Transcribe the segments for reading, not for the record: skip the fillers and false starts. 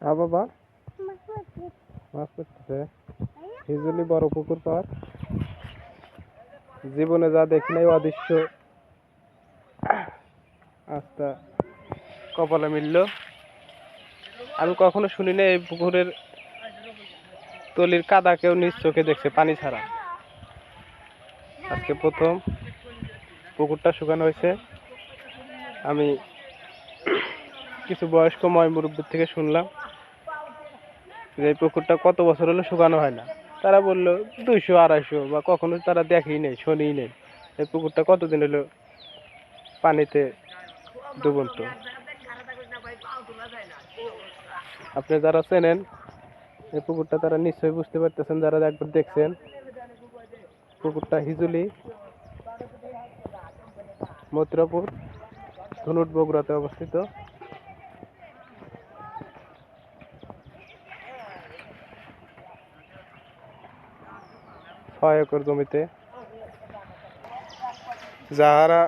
বাবা মাছ করতেছে হিজলি বড় পুকুর পার জীবনে যা দেখি নাই অদৃশ্য আচ্ছা কপালে মিলল। আমি কখনো শুনি না এই পুকুরের তলির কাদা কেউ নিজ চোখে দেখছে পানি ছাড়া। আজকে প্রথম পুকুরটা শুকানো হয়েছে। আমি কিছু বয়স্ক ময় মুরব্বীর থেকে শুনলাম যে এই পুকুরটা কত বছর হলো শুকানো হয় না। তারা বললো 200-250 বা কখনো তারা দেখেই নেই শোনেই নেই এই পুকুরটা কতদিন হলো পানিতে ডুবন্ত। আপনি যারা চেনেন এই পুকুরটা তারা নিশ্চয়ই বুঝতে পারতেছেন, যারা একবার দেখছেন। পুকুরটা হিজুলি মথুরাপুর ধনুট বগুড়াতে অবস্থিত। 6 একর জমিতে। যারা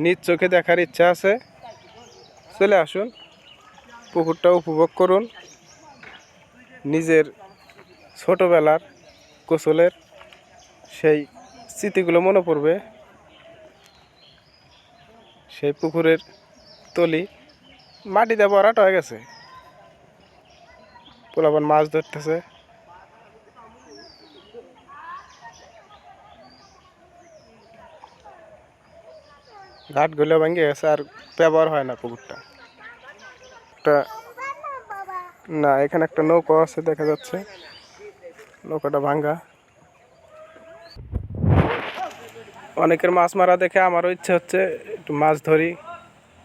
নিজ চোখে দেখার ইচ্ছা আছে চলে আসুন, পুকুরটা উপভোগ করুন। নিজের ছোটবেলার গোসলের সেই স্মৃতিগুলো মনে পড়বে। সেই পুকুরের তলি মাটিতে ভরাট হয়ে গেছে, পোলাপান মাছ ধরতেছে। ঘাটগুলো ভেঙে গেছে, আর ব্যবহার হয় না পুকুরটা। না, এখানে একটা নৌকা আছে দেখা যাচ্ছে, নৌকাটা ভাঙ্গা। অনেকের মাছ মারা দেখে আমারও ইচ্ছে হচ্ছে একটু মাছ ধরি,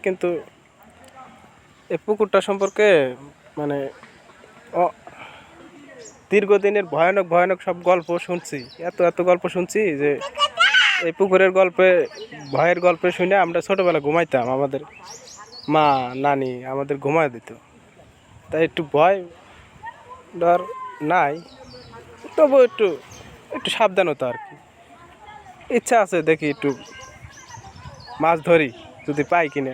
কিন্তু এই পুকুরটা সম্পর্কে মানে দীর্ঘদিনের ভয়ানক ভয়ানক সব গল্প শুনছি, এত এত গল্প শুনছি যে এই পুকুরের গল্পে ভয়ের গল্পে শুনে আমরা ছোটবেলা ঘুমাইতাম, আমাদের মা নানি আমাদের ঘুমায় দিত। তাই একটু ভয় ডর নাই, তবু একটু একটু সাবধানতা আর কি। ইচ্ছা আছে দেখি একটু মাছ ধরি যদি পাই কিনে।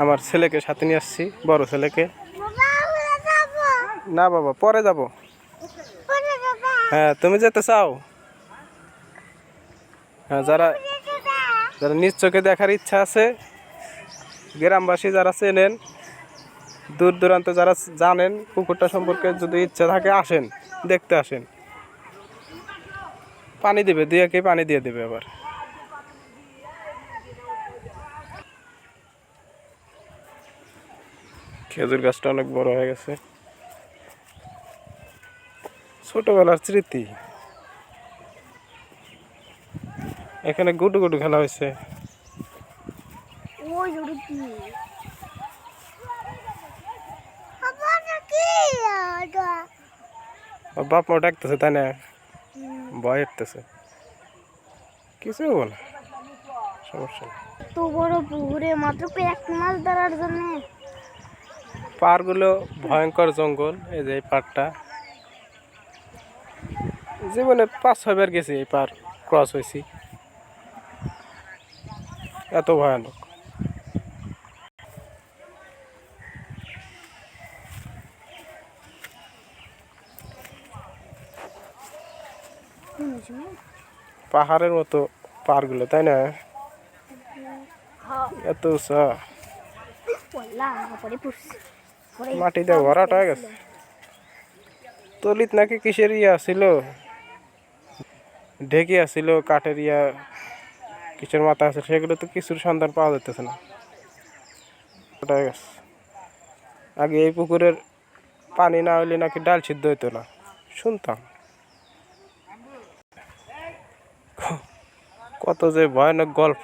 আমার ছেলেকে সাথে নিয়ে আসছি, বড় ছেলেকে। না বাবা, পরে যাব। হ্যাঁ, তুমি যেতে চাও? হ্যাঁ, যারা যারা নিজ চোখে দেখার ইচ্ছা আছে, গ্রামবাসী যারা চেনেন, দূর দূরান্ত যারা জানেন পুকুরটা সম্পর্কে, যদি ইচ্ছা থাকে আসেন, দেখতে আসেন। পানি দিবে, দিয়ে কে পানি দিয়ে দেবে। আবার খেজুর গাছটা অনেক বড় হয়ে গেছে। ছোটবেলার স্মৃতি। এখানে গুডু গুডু খেলা হয়েছে। বাপ মা ডাকতেছে, তাই না? ভয় হতেছে, কিছু না, সমস্যা নেই। তো বড় পুকুরে মাত্র কয়েকটি মাছ ধরার জন্য। পাড়গুলো ভয়ঙ্কর জঙ্গল। এই যে এই পাড়টা জীবনে 5-6 বার গেছি, এই পার ক্রস হয়েছি, এত ভয়ানক। পাহাড়ের মতো পাড়গুলো, তাই না? এত উঁচা, মাটিতে ভরাট হয়ে গেছে। তলিত নাকি কিসের ইয়া ছিল, ঢেকি আসছিল, কাঠের ইয়া কিসের মাথা আছে, সেগুলো তো কিছুর সন্ধান পাওয়া যেতেছে না। আগে এই পুকুরের পানি না হইলে নাকি ডাল সিদ্ধ হইতো না, শুনতাম। কত যে ভয়ানক গল্প।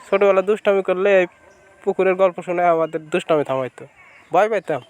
ছোটবেলা দুষ্টামি করলে এই পুকুরের গল্প শুনে আমাদের দুষ্টামি থামাইতো, ভয় পাইতাম।